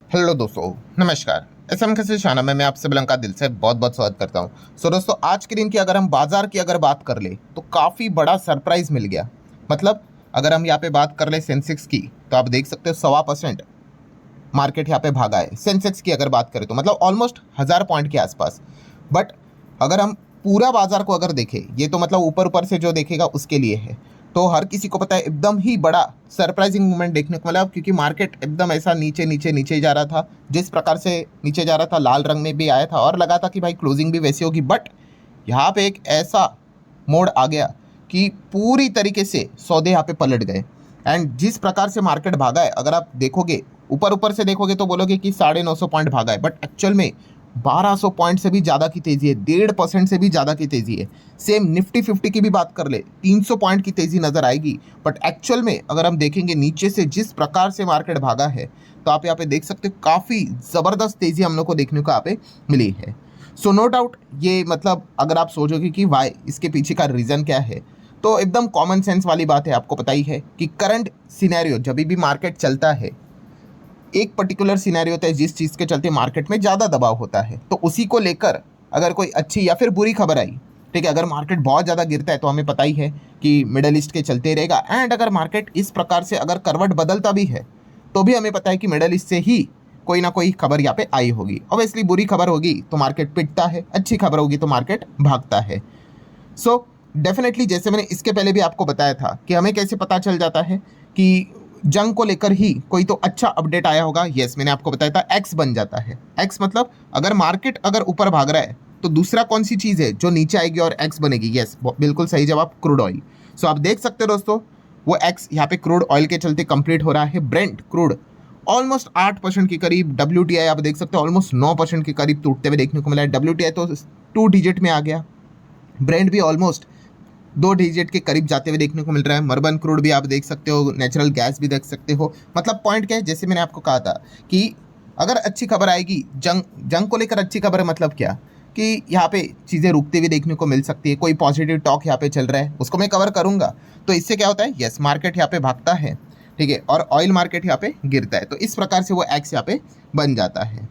Hello दोस्तों, नमस्कार। SM के शाना में मैं आपसे बुलंद का दिल से बहुत बहुत स्वागत करता हूं। दोस्तों, आज के दिन की अगर हम बाजार की अगर बात कर ले तो काफ़ी बड़ा सरप्राइज मिल गया। मतलब अगर हम यहाँ पे बात कर ले सेंसेक्स की, तो आप देख सकते हो 1.25% मार्केट यहाँ पे भागा है। सेंसेक्स की अगर बात करें तो मतलब ऑलमोस्ट 1000 पॉइंट के आसपास। बट अगर हम पूरा बाजार को अगर देखें, ये तो मतलब ऊपर ऊपर से जो देखेगा उसके लिए है, तो हर किसी को पता है एकदम ही बड़ा सरप्राइजिंग मूवमेंट देखने को मिला, क्योंकि मार्केट एकदम ऐसा नीचे नीचे नीचे जा रहा था। जिस प्रकार से नीचे जा रहा था, लाल रंग में भी आया था और लगा था कि भाई क्लोजिंग भी वैसी होगी। बट यहाँ पे एक ऐसा मोड़ आ गया कि पूरी तरीके से सौदे यहाँ पे पलट गए। एंड जिस प्रकार से मार्केट भागा है, अगर आप देखोगे ऊपर ऊपर से देखोगे तो बोलोगे कि 950 पॉइंट भागा है, बट एक्चुअल में 1200 पॉइंट से भी ज़्यादा की तेज़ी है, 1.5% से भी ज़्यादा की तेज़ी है। सेम निफ्टी 50 की भी बात कर ले, 300 पॉइंट की तेज़ी नज़र आएगी। बट एक्चुअल में अगर हम देखेंगे नीचे से जिस प्रकार से मार्केट भागा है, तो आप यहाँ पे देख सकते हो काफ़ी ज़बरदस्त तेज़ी हम लोग को देखने को यहाँ पे मिली है। सो नो डाउट ये मतलब अगर आप सोचोगे कि वाई, इसके पीछे का रीज़न क्या है, तो एकदम कॉमन सेंस वाली बात है। आपको पता ही है कि करंट सिनेरियो जब भी मार्केट चलता है, एक पर्टिकुलर सिनेरियो होता है जिस चीज़ के चलते मार्केट में ज़्यादा दबाव होता है, तो उसी को लेकर अगर कोई अच्छी या फिर बुरी खबर आई, ठीक है, अगर मार्केट बहुत ज़्यादा गिरता है तो हमें पता ही है कि मिडल ईस्ट के चलते रहेगा। एंड अगर मार्केट इस प्रकार से अगर करवट बदलता भी है, तो भी हमें पता है कि मिडल ईस्ट से ही कोई ना कोई खबर यहाँ पे आई होगी। ऑब्वियसली बुरी खबर होगी तो मार्केट पिटता है, अच्छी खबर होगी तो मार्केट भागता है। सो डेफिनेटली जैसे मैंने इसके पहले भी आपको बताया था कि हमें कैसे पता चल जाता है कि जंग को लेकर ही कोई तो अच्छा अपडेट आया होगा। यस, मैंने आपको बताया था एक्स बन जाता है। एक्स मतलब अगर मार्केट अगर ऊपर भाग रहा है तो दूसरा कौन सी चीज़ है जो नीचे आएगी और एक्स बनेगी? यस, बिल्कुल सही जवाब, क्रूड ऑयल। सो आप देख सकते हो दोस्तों, वो एक्स यहाँ पे क्रूड ऑयल के चलते कंप्लीट हो रहा है। ब्रेंट क्रूड ऑलमोस्ट 8% के करीब, WTI आप देख सकते हो ऑलमोस्ट 9% के करीब टूटते हुए देखने को मिला है। WTI तो 2 डिजिट में आ गया, ब्रेंट भी ऑलमोस्ट 2 डिजिट के करीब जाते हुए देखने को मिल रहा है। मर्बन क्रूड भी आप देख सकते हो, नेचुरल गैस भी देख सकते हो। मतलब पॉइंट क्या है, जैसे मैंने आपको कहा था कि अगर अच्छी खबर आएगी, जंग जंग को लेकर अच्छी खबर है, मतलब क्या कि यहाँ पे चीज़ें रुकते हुए देखने को मिल सकती है। कोई पॉजिटिव टॉक यहाँ पे चल रहा है, उसको मैं कवर करूँगा। तो इससे क्या होता है, यस, मार्केट यहाँ पे भागता है, ठीक है, और ऑयल मार्केट यहाँ पे गिरता है। तो इस प्रकार से वो एक्स यहाँ पे बन जाता है।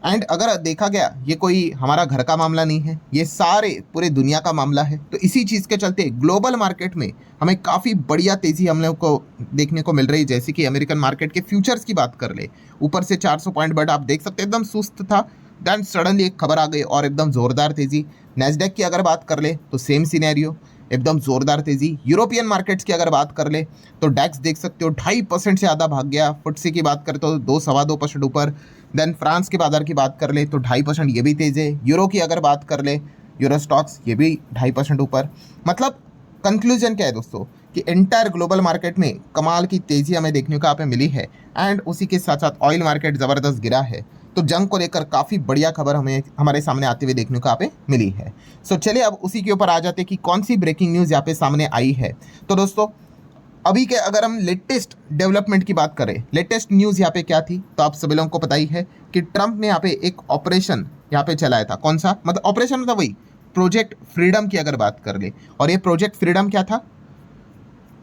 एंड अगर देखा गया, ये कोई हमारा घर का मामला नहीं है, ये सारे पूरे दुनिया का मामला है। तो इसी चीज़ के चलते ग्लोबल मार्केट में हमें काफ़ी बढ़िया तेज़ी हम लोग को देखने को मिल रही है। जैसे कि अमेरिकन मार्केट के फ्यूचर्स की बात कर ले, ऊपर से 400 पॉइंट, बट आप देख सकते हैं एकदम सुस्त था, देन सडनली एक खबर आ गई और एकदम ज़ोरदार तेज़ी। नेस्डेक की अगर बात कर ले तो सेम सिनेरियो, एकदम ज़ोरदार तेज़ी। यूरोपियन मार्केट्स की अगर बात कर ले तो डैक्स देख सकते हो 2.5% से ज़्यादा भाग गया। फुटसी की बात करें तो 2-2.25% ऊपर। देन फ्रांस के बाजार की बात कर ले तो 2.5% ये भी तेज़ है। यूरो की अगर बात कर ले, यूरो स्टॉक्स ये भी 2.5% ऊपर। मतलब कंक्लूजन क्या है दोस्तों, कि एंटायर ग्लोबल मार्केट में कमाल की तेज़ी हमें देखने को यहाँ पे मिली है। एंड उसी के साथ साथ ऑयल मार्केट ज़बरदस्त गिरा है। तो जंग को लेकर काफ़ी बढ़िया खबर हमें हमारे सामने आते हुए देखने को यहाँ पे मिली है। सो चलिए अब उसी के ऊपर आ जाते हैं कि कौन सी ब्रेकिंग न्यूज़ यहाँ पे सामने आई है। तो दोस्तों, अभी के अगर हम लेटेस्ट डेवलपमेंट की बात करें, लेटेस्ट न्यूज़ यहाँ पे क्या थी, तो आप सभी लोगों को पता ही है कि ट्रंप ने यहाँ पे एक ऑपरेशन यहाँ पे चलाया था। कौन सा, मतलब ऑपरेशन था वही प्रोजेक्ट फ्रीडम की अगर बात कर ले। और ये प्रोजेक्ट फ्रीडम क्या था,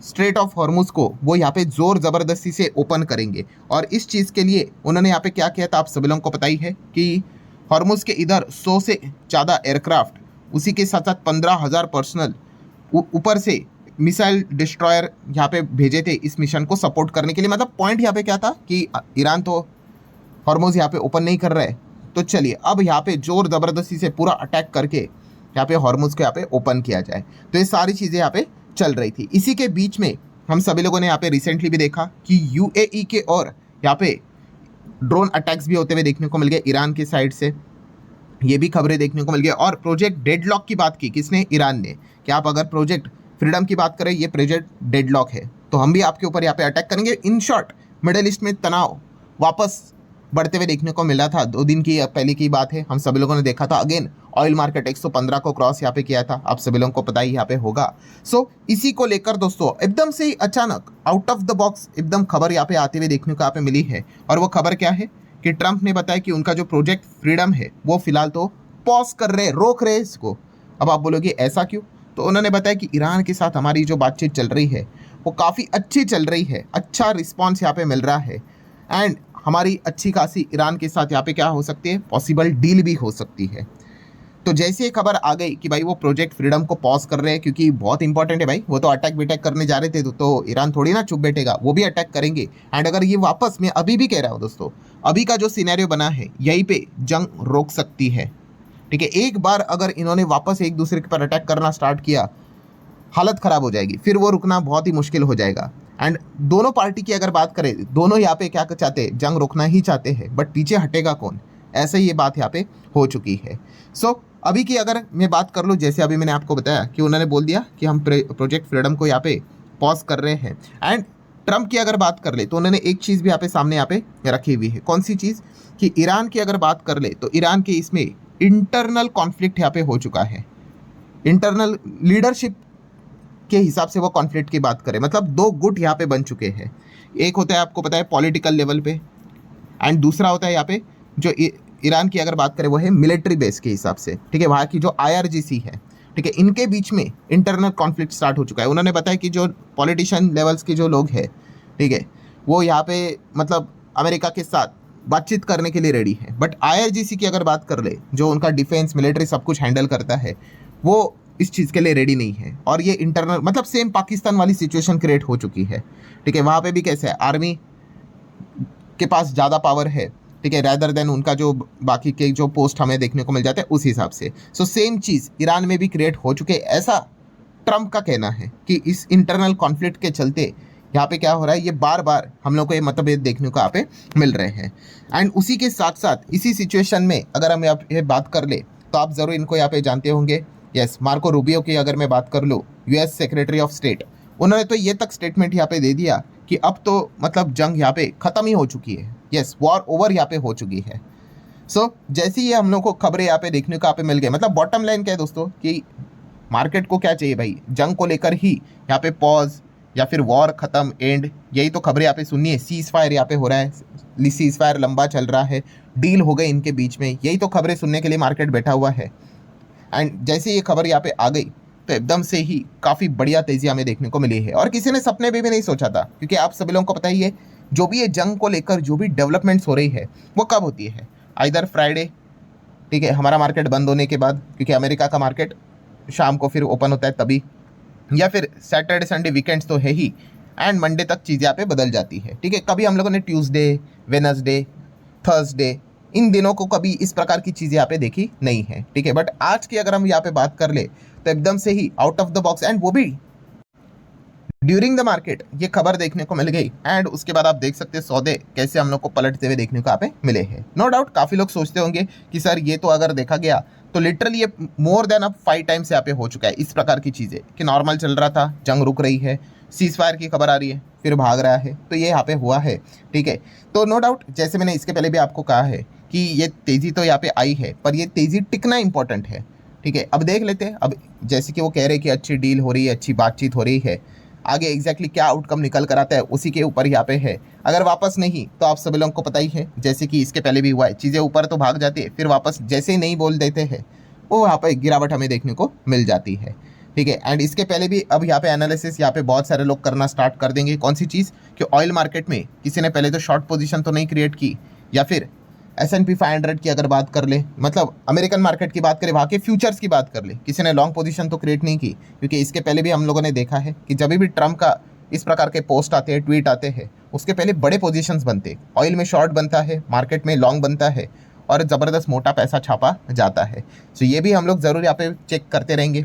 स्ट्रेट ऑफ हॉर्मुज को वो यहाँ पे जोर ज़बरदस्ती से ओपन करेंगे। और इस चीज़ के लिए उन्होंने यहाँ पे क्या किया था, आप सभी लोगों को पता ही है कि हॉर्मुज के इधर 100 से ज़्यादा एयरक्राफ्ट, उसी के साथ साथ 15,000 पर्सनल ऊपर से मिसाइल डिस्ट्रॉयर यहाँ पे भेजे थे इस मिशन को सपोर्ट करने के लिए। मतलब पॉइंट यहाँ पे क्या था कि ईरान तो हॉर्मुज यहाँ पे ओपन नहीं कर रहा है, तो चलिए अब यहाँ पे जोर ज़बरदस्ती से पूरा अटैक करके यहाँ पे हॉर्मुज को यहाँ पे ओपन किया जाए। तो ये सारी चीज़ें यहाँ पे चल रही थी। इसी के बीच में हम सभी लोगों ने यहाँ पे रिसेंटली भी देखा कि यूएई के और यहाँ पे ड्रोन अटैक्स भी होते हुए देखने को मिल गए ईरान की साइड से। ये भी खबरें देखने को मिल गई। और प्रोजेक्ट डेडलॉक की बात की किसने, ईरान ने, कि आप अगर प्रोजेक्ट फ्रीडम की बात करें, ये प्रोजेक्ट डेडलॉक है तो हम भी आपके ऊपर यहाँ पे अटैक करेंगे। इन शॉर्ट, मिडल ईस्ट में तनाव वापस बढ़ते हुए देखने को मिला था। 2 दिन की पहले की बात है, हम सभी लोगों ने देखा था। अगेन ऑयल मार्केट 115 को क्रॉस यहाँ पे किया था, आप सभी लोगों को पता ही यहाँ पे होगा। सो इसी को लेकर दोस्तों एकदम से ही अचानक आउट ऑफ द बॉक्स एकदम खबर यहाँ पे आते हुए देखने को यहाँ पे मिली है। और वो खबर क्या है कि ट्रंप ने बताया कि उनका जो प्रोजेक्ट फ्रीडम है वो फिलहाल तो पॉज कर रहे, रोक रहे इसको। अब आप बोलोगे ऐसा क्यों, तो उन्होंने बताया कि ईरान के साथ हमारी जो बातचीत चल रही है वो काफ़ी अच्छी चल रही है, अच्छा रिस्पॉन्स यहाँ पे मिल रहा है। एंड हमारी अच्छी खासी ईरान के साथ यहाँ पे क्या हो सकती है, पॉसिबल डील भी हो सकती है। तो जैसे ये खबर आ गई कि भाई वो प्रोजेक्ट फ्रीडम को पॉज कर रहे हैं, क्योंकि बहुत इंपॉर्टेंट है भाई, वो तो अटैक विटैक करने जा रहे थे, तो ईरान थोड़ी ना चुप बैठेगा, वो भी अटैक करेंगे। एंड अगर ये वापस, मैं अभी भी कह रहा हूँ दोस्तों, अभी का जो सिनेरियो बना है यहीं पे जंग रोक सकती है। ठीक है, एक बार अगर इन्होंने वापस एक दूसरे के पर अटैक करना स्टार्ट किया, हालत खराब हो जाएगी, फिर वो रुकना बहुत ही मुश्किल हो जाएगा। एंड दोनों पार्टी की अगर बात करें, दोनों यहाँ पे क्या चाहते हैं, जंग रोकना ही चाहते हैं, बट पीछे हटेगा कौन, ऐसे ही ये बात यहाँ पे हो चुकी है। सो अभी की अगर मैं बात कर लूँ, जैसे अभी मैंने आपको बताया कि उन्होंने बोल दिया कि हम प्रोजेक्ट फ्रीडम को यहाँ पे पॉज कर रहे हैं। एंड ट्रम्प की अगर बात कर ले तो उन्होंने एक चीज़ भी यहाँ पे सामने यहाँ पे रखी हुई है, कौन सी चीज़, कि ईरान की अगर बात कर ले तो ईरान के इसमें इंटरनल कॉन्फ्लिक्ट यहाँ पे हो चुका है। इंटरनल लीडरशिप के हिसाब से वो कॉन्फ्लिक्ट की बात करें, मतलब दो गुट यहाँ पे बन चुके हैं। एक होता है, आपको पता है, पॉलिटिकल लेवल पे, एंड दूसरा होता है यहाँ पे जो ईरान की अगर बात करें वो है मिलिट्री बेस के हिसाब से। ठीक है, वहाँ की जो IRGC है, ठीक है, इनके बीच में इंटरनल कॉन्फ्लिक्ट स्टार्ट हो चुका है। उन्होंने बताया कि जो पॉलिटिशियन लेवल्स के जो लोग हैं, ठीक है, वो यहाँ पे मतलब अमेरिका के साथ बातचीत करने के लिए रेडी है, बट IRGC की अगर बात कर ले, जो उनका डिफेंस मिलिट्री सब कुछ हैंडल करता है, वो इस चीज़ के लिए रेडी नहीं है। और ये इंटरनल मतलब सेम पाकिस्तान वाली सिचुएशन क्रिएट हो चुकी है। ठीक है, वहाँ पे भी कैसे है, आर्मी के पास ज़्यादा पावर है, ठीक है, रैदर देन उनका जो बाकी के जो पोस्ट हमें देखने को मिल जाते हैं उस हिसाब से। सो सेम चीज़ ईरान में भी क्रिएट हो चुके, ऐसा ट्रम्प का कहना है कि इस इंटरनल कॉन्फ्लिक्ट के चलते यहाँ पे क्या हो रहा है, ये बार बार हम लोग को ये मतभेद देखने को यहाँ पे मिल रहे हैं। एंड उसी के साथ साथ इसी सिचुएशन में अगर हम ये बात कर ले तो आप ज़रूर इनको यहाँ पे जानते होंगे। यस, मार्को रूबियो की अगर मैं बात कर लूँ, US सेक्रेटरी ऑफ स्टेट, उन्होंने तो ये तक स्टेटमेंट यहाँ पे दे दिया कि अब तो मतलब जंग यहाँ पे ख़त्म ही हो चुकी है। यस, वॉर ओवर यहाँ पे हो चुकी है। सो जैसे ही हम लोग को खबरें यहाँ पे देखने को यहाँ पे मिल गए, मतलब बॉटम लाइन क्या है दोस्तों, कि मार्केट को क्या चाहिए भाई, जंग को लेकर ही यहाँ पे पॉज या फिर वॉर खत्म, एंड, यही तो खबरें यहाँ पे सुननी है। सीज फायर यहाँ पे हो रहा है, सीज फायर लंबा चल रहा है, डील हो गई इनके बीच में, यही तो खबरें सुनने के लिए मार्केट बैठा हुआ है। एंड जैसे ये खबर यहाँ पे आ गई तो एकदम से ही काफ़ी बढ़िया तेज़ी हमें देखने को मिली है, और किसी ने सपने में भी नहीं सोचा था, क्योंकि आप सभी लोगों को पता ही है, जो भी ये जंग को लेकर जो भी डेवलपमेंट्स हो रही है वो कब होती है, आइदर फ्राइडे, ठीक है, हमारा मार्केट बंद होने के बाद, क्योंकि अमेरिका का मार्केट शाम को फिर ओपन होता है तभी, या फिर सैटरडे संडे वीकेंड्स तो है ही, एंड मंडे तक चीज़ें यहाँ पे बदल जाती है। ठीक है, कभी हम लोगों ने ट्यूसडे, वेडनेसडे, थर्सडे, इन दिनों को कभी इस प्रकार की चीज़ें यहाँ पे देखी नहीं है। ठीक है, बट आज की अगर हम यहाँ पे बात कर ले तो एकदम से ही out of the box, and वो भी ड्यूरिंग द मार्केट ये खबर देखने को मिल गई। एंड उसके बाद आप देख सकते हैं सौदे कैसे हम लोग को पलटते हुए देखने को यहाँ पे मिले हैं। नो डाउट काफ़ी लोग सोचते होंगे कि सर ये तो अगर देखा गया तो लिटरली ये मोर देन अब 5 टाइम्स यहाँ पे हो चुका है इस प्रकार की चीज़ें, कि नॉर्मल चल रहा था, जंग रुक रही है, सीज फायर की खबर आ रही है, फिर भाग रहा है, तो ये यहाँ पे हुआ है। ठीक है, तो नो डाउट जैसे मैंने इसके पहले भी आपको कहा है कि ये तेज़ी तो यहाँ पे आई है, पर ये तेज़ी टिकना इंपॉर्टेंट है। ठीक है, अब देख लेते हैं, अब जैसे कि वो कह रहे हैं कि अच्छी डील हो रही है, अच्छी बातचीत हो रही है, आगे एग्जैक्टली क्या आउटकम निकल कर आता है उसी के ऊपर यहाँ पे है। अगर वापस नहीं तो आप सभी लोगों को पता ही है, जैसे कि इसके पहले भी हुआ है, चीज़ें ऊपर तो भाग जाती है, फिर वापस जैसे ही नहीं बोल देते हैं वो यहाँ पे गिरावट हमें देखने को मिल जाती है। ठीक है, एंड इसके पहले भी अब यहाँ पे एनालिसिस यहाँ पे बहुत सारे लोग करना स्टार्ट कर देंगे। कौन सी चीज़, कि ऑयल मार्केट में किसी ने पहले तो शॉर्ट पोजीशन तो नहीं क्रिएट की, या फिर S&P 500 की अगर बात कर ले, मतलब अमेरिकन मार्केट की बात करें, वहाँ के फ्यूचर्स की बात कर ले, किसी ने लॉन्ग पोजीशन तो क्रिएट नहीं की, क्योंकि इसके पहले भी हम लोगों ने देखा है कि जब भी ट्रम्प का इस प्रकार के पोस्ट आते हैं, ट्वीट आते हैं, उसके पहले बड़े पोजीशंस बनते, ऑयल में शॉर्ट बनता है, मार्केट में लॉन्ग बनता है, और ज़बरदस्त मोटा पैसा छापा जाता है। तो ये भी हम लोग ज़रूर यहाँ पे चेक करते रहेंगे।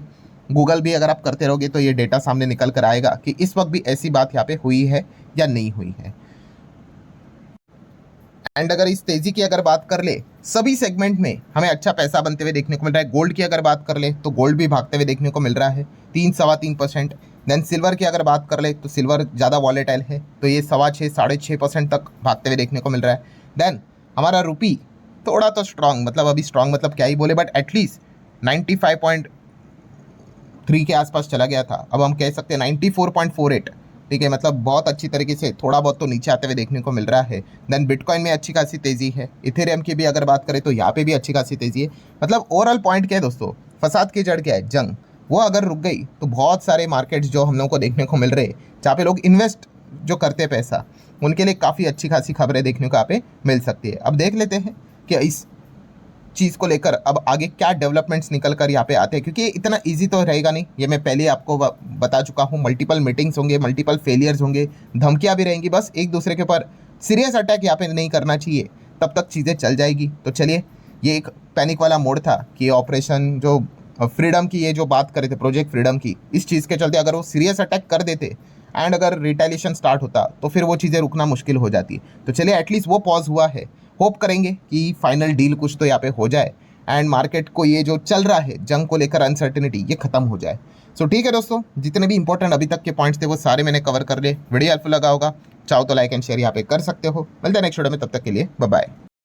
गूगल भी अगर आप करते रहोगे तो ये डेटा सामने निकल कर आएगा कि इस वक्त भी ऐसी बात यहाँ पे हुई है या नहीं हुई है। एंड अगर इस तेज़ी की अगर बात कर ले, सभी सेगमेंट में हमें अच्छा पैसा बनते हुए देखने को मिल रहा है। गोल्ड की अगर बात कर ले तो गोल्ड भी भागते हुए देखने को मिल रहा है 3-3.25%। देन सिल्वर की अगर बात कर ले तो सिल्वर ज़्यादा वॉलेटाइल है, तो ये 6.5-6.5% तक भागते हुए देखने को मिल रहा है। देन हमारा रुपी थोड़ा तो स्ट्रांग, मतलब अभी स्ट्रांग मतलब क्या ही बोले, बट एटलीस्ट 95.3 के आसपास चला गया था, अब हम कह सकते हैं 94.48। ठीक है, मतलब बहुत अच्छी तरीके से थोड़ा बहुत तो नीचे आते हुए देखने को मिल रहा है। देन बिटकॉइन में अच्छी खासी तेज़ी है, इथेरियम की भी अगर बात करें तो यहाँ पे भी अच्छी खासी तेज़ी है। मतलब ओवरऑल पॉइंट क्या है दोस्तों, फसाद की जड़ क्या है, जंग, वो अगर रुक गई तो बहुत सारे मार्केट्स जो हम लोग को देखने को मिल रहे हैं, जहाँ पे लोग इन्वेस्ट जो करते हैं पैसा, उनके लिए काफ़ी अच्छी खासी खबरें देखने को यहाँ पे मिल सकती है। अब देख लेते हैं कि इस चीज़ को लेकर अब आगे क्या डेवलपमेंट्स निकल कर यहाँ पे आते हैं, क्योंकि इतना इजी तो रहेगा नहीं। ये मैं पहले आपको बता चुका हूँ, मल्टीपल मीटिंग्स होंगे, मल्टीपल फेलियर्स होंगे, धमकियाँ भी रहेंगी। बस एक दूसरे के ऊपर सीरियस अटैक यहाँ पे नहीं करना चाहिए, तब तक चीज़ें चल जाएगी। तो चलिए, ये एक पैनिक वाला मोड था कि ऑपरेशन जो फ्रीडम की, ये जो बात कर रहे थे प्रोजेक्ट फ्रीडम की, इस चीज़ के चलते अगर वो सीरियस अटैक कर देते एंड अगर रिटेलिएशन स्टार्ट होता तो फिर वो चीज़ें रुकना मुश्किल हो जाती। तो चलिए, एटलीस्ट वो पॉज हुआ है। होप करेंगे कि फाइनल डील कुछ तो यहाँ पे हो जाए एंड मार्केट को ये जो चल रहा है जंग को लेकर अनसर्टेनिटी, ये खत्म हो जाए। सो ठीक है दोस्तों, जितने भी इंपॉर्टेंट अभी तक के पॉइंट्स थे वो सारे मैंने कवर कर लिए। वीडियो हेल्पफुल लगा होगा, चाहो तो लाइक एंड शेयर यहाँ पे कर सकते हो। मिलते हैं नेक्स्ट वीडियो में, तब तक के लिए बाय बाय।